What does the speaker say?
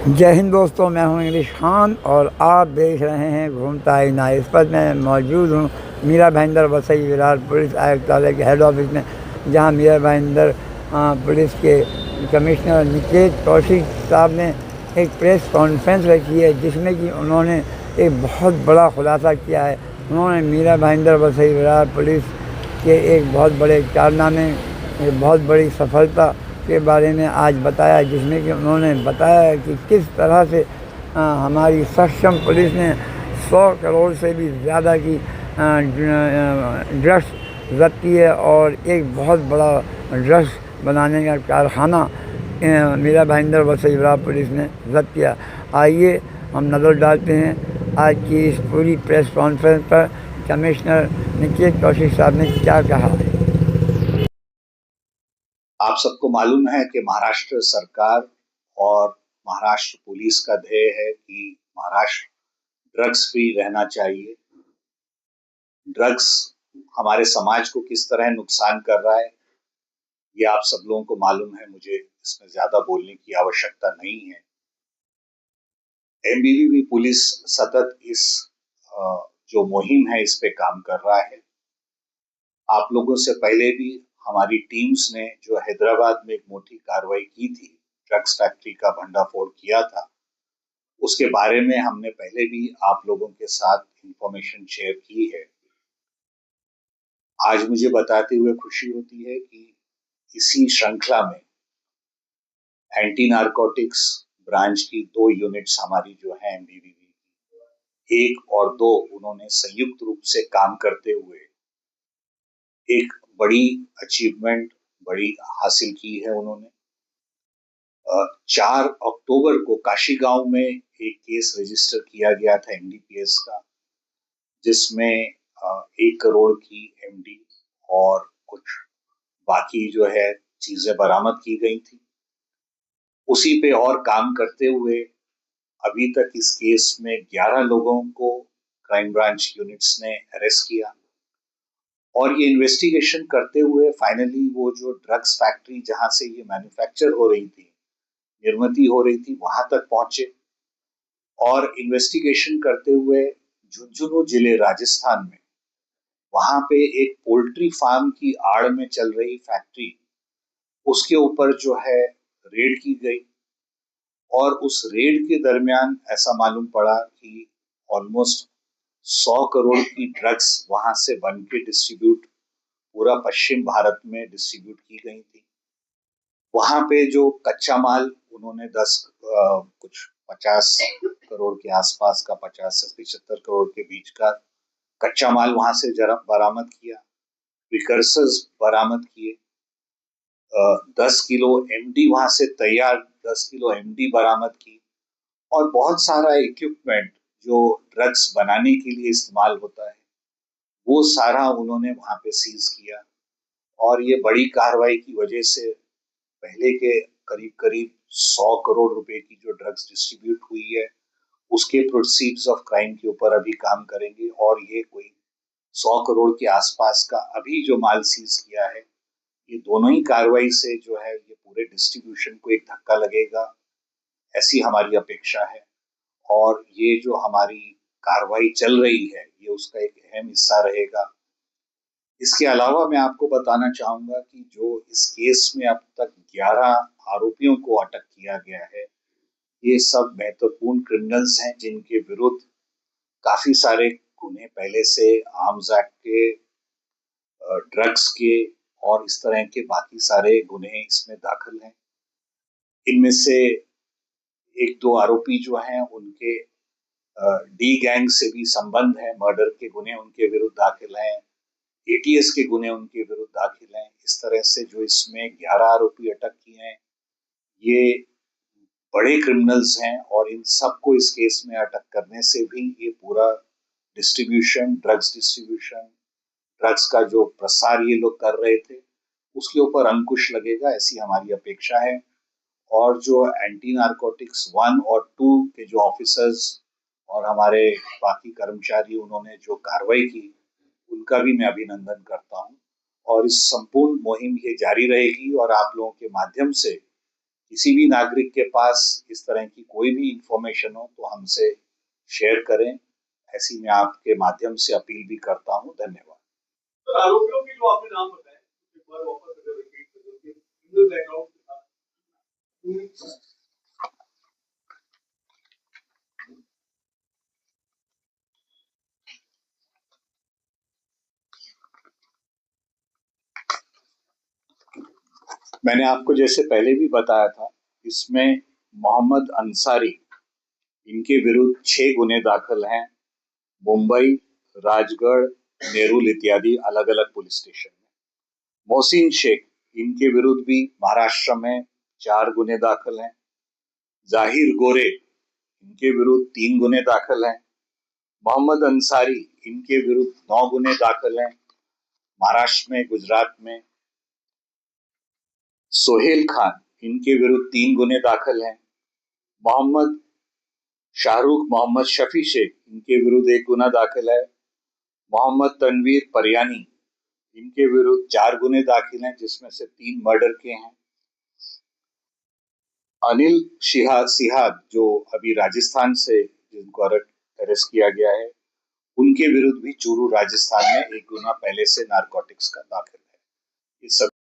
जय हिंद दोस्तों, मैं हूं इंग्लिश खान और आप देख रहे हैं घूमता ही ना। इस पर मैं मौजूद हूं मीरा भाईंदर वसई विरार पुलिस आयुक्तालय के हेड ऑफिस में, जहां मीरा भाईंदर पुलिस के कमिश्नर निकेत कौशिक साहब ने एक प्रेस कॉन्फ्रेंस रखी है, जिसमें कि उन्होंने एक बहुत बड़ा खुलासा किया है। उन्होंने मीरा भाईंदर वसई विरार पुलिस के एक बहुत बड़े कारनामे, एक बहुत बड़ी सफलता के बारे में आज बताया, जिसमें कि उन्होंने बताया कि किस तरह से हमारी सक्षम पुलिस ने 100 करोड़ से भी ज़्यादा की ड्रग्स जब्त की है और एक बहुत बड़ा ड्रग्स बनाने का कारखाना मीरा भाईंदर वसईवरा पुलिस ने जब्त किया। आइए हम नज़र डालते हैं आज की इस पूरी प्रेस कॉन्फ्रेंस पर कमिश्नर निकेत कौशिक साहब ने क्या कहा है। आप सबको मालूम है कि महाराष्ट्र सरकार और महाराष्ट्र पुलिस का ध्येय है कि महाराष्ट्र ड्रग्स फ्री रहना चाहिए। ड्रग्स हमारे समाज को किस तरह नुकसान कर रहा है, ये आप सब लोगों को मालूम है, मुझे इसमें ज्यादा बोलने की आवश्यकता नहीं है। एमबीवीपी पुलिस सतत इस जो मुहिम है इस पे काम कर रहा है। आप लोगों से पहले भी हमारी टीम्स ने जो हैदराबाद में एक मोटी कार्रवाई की थी, ड्रग्स फैक्ट्री का भंडाफोड़ किया था, उसके बारे में हमने पहले भी आप लोगों के साथ इंफॉर्मेशन शेयर की है। आज मुझे बताते हुए खुशी होती है कि इसी श्रृंखला में एंटी नारकोटिक्स ब्रांच की 2 यूनिट्स हमारी जो है एमबीवीपी 1 और 2, उन्होंने संयुक्त रूप से काम करते हुए एक बड़ी अचीवमेंट बड़ी हासिल की है। उन्होंने 4 अक्टूबर को काशी गांव में एक केस रजिस्टर किया गया था एनडीपीएस का, जिसमें 1 करोड़ की एमडी और कुछ बाकी जो है चीजें बरामद की गई थी। उसी पे और काम करते हुए अभी तक इस केस में 11 लोगों को क्राइम ब्रांच यूनिट्स ने अरेस्ट किया और ये इन्वेस्टिगेशन करते हुए फाइनली वो जो ड्रग्स फैक्ट्री जहां से ये मैन्युफैक्चर हो रही थी, निर्मित हो रही थी, वहां तक पहुंचे और इन्वेस्टिगेशन करते हुए झुंझुनू जिले राजस्थान में वहां पे एक पोल्ट्री फार्म की आड़ में चल रही फैक्ट्री, उसके ऊपर जो है रेड की गई और उस रेड के दरमियान ऐसा मालूम पड़ा कि ऑलमोस्ट 100 करोड़ की ड्रग्स वहां से बन के डिस्ट्रीब्यूट पूरा पश्चिम भारत में डिस्ट्रीब्यूट की गई थी। वहां पे जो कच्चा माल उन्होंने 10 कुछ 50 करोड़ के आसपास का, 50 से 75 करोड़ के बीच का कच्चा माल वहां से जरा बरामद किया, प्रिकर्सर्स बरामद किए, 10 किलो एमडी वहां से तैयार 10 किलो एमडी बरामद की और बहुत सारा इक्विपमेंट जो ड्रग्स बनाने के लिए इस्तेमाल होता है वो सारा उन्होंने वहां पे सीज किया। और ये बड़ी कार्रवाई की वजह से पहले के करीब करीब 100 करोड़ रुपए की जो ड्रग्स डिस्ट्रीब्यूट हुई है उसके प्रोसीड्स ऑफ क्राइम के ऊपर अभी काम करेंगे और ये कोई 100 करोड़ के आसपास का अभी जो माल सीज किया है, ये दोनों ही कार्रवाई से जो है ये पूरे डिस्ट्रीब्यूशन को एक धक्का लगेगा, ऐसी हमारी अपेक्षा है। और ये जो हमारी कार्रवाई चल रही है ये उसका एक अहम हिस्सा रहेगा। इसके अलावा मैं आपको बताना चाहूंगा कि जो इस केस में अब तक 11 आरोपियों को अटक किया गया है, ये सब महत्वपूर्ण क्रिमिनल्स हैं जिनके विरुद्ध काफी सारे गुने पहले से आर्म्स एक्ट के, ड्रग्स के और इस तरह के बाकी सारे गुने इसमें दाखिल हैं। इनमें से 1-2 आरोपी जो हैं उनके डी गैंग से भी संबंध है, मर्डर के गुने उनके विरुद्ध दाखिल हैं, एटीएस के गुने उनके विरुद्ध दाखिल हैं। इस तरह से जो इसमें 11 आरोपी अटक किए हैं ये बड़े क्रिमिनल्स हैं और इन सबको इस केस में अटक करने से भी ये पूरा डिस्ट्रीब्यूशन, ड्रग्स का जो प्रसार ये लोग कर रहे थे उसके ऊपर अंकुश लगेगा, ऐसी हमारी अपेक्षा है। और जो एंटी नारकोटिक्स 1 और 2 के जो ऑफिसर्स और हमारे बाकी कर्मचारी उन्होंने जो कार्रवाई की उनका भी मैं अभिनंदन करता हूं और इस संपूर्ण मुहिम ये जारी रहेगी और आप लोगों के माध्यम से किसी भी नागरिक के पास इस तरह की कोई भी इंफॉर्मेशन हो तो हमसे शेयर करें, ऐसी मैं आपके माध्यम से अपील भी करता हूं। धन्यवाद। तो आरोपियों के जो आपने नाम बताए, एक बार वापस अगर रिपीट कर दो कि सिंगल बैकग्राउंड के साथ मैंने आपको जैसे पहले भी बताया था, इसमें मोहम्मद अंसारी, इनके विरुद्ध 6 गुने दाखिल हैं मुंबई, राजगढ़, नेरुल इत्यादि अलग अलग पुलिस स्टेशन में। मोहसिन शेख, इनके विरुद्ध भी महाराष्ट्र में 4 गुने दाखिल हैं। जाहिर गोरे, इनके विरुद्ध 3 गुने दाखिल हैं। मोहम्मद अंसारी, इनके विरुद्ध 9 गुने दाखिल हैं महाराष्ट्र में, गुजरात में। सोहेल खान, इनके विरुद्ध 3 गुने दाखिल हैं। मोहम्मद शाहरुख मोहम्मद शफी शेख, इनके विरुद्ध 1 गुना दाखिल है। मोहम्मद तनवीर परियानी, इनके विरुद्ध 4 गुने दाखिल हैं, जिसमें से 3 मर्डर के हैं। अनिल सिहाग, जो अभी राजस्थान से जिनको अरेस्ट किया गया है, उनके विरुद्ध भी चूरू राजस्थान में 1 गुना पहले से नारकोटिक्स का दाखिल है। इस सब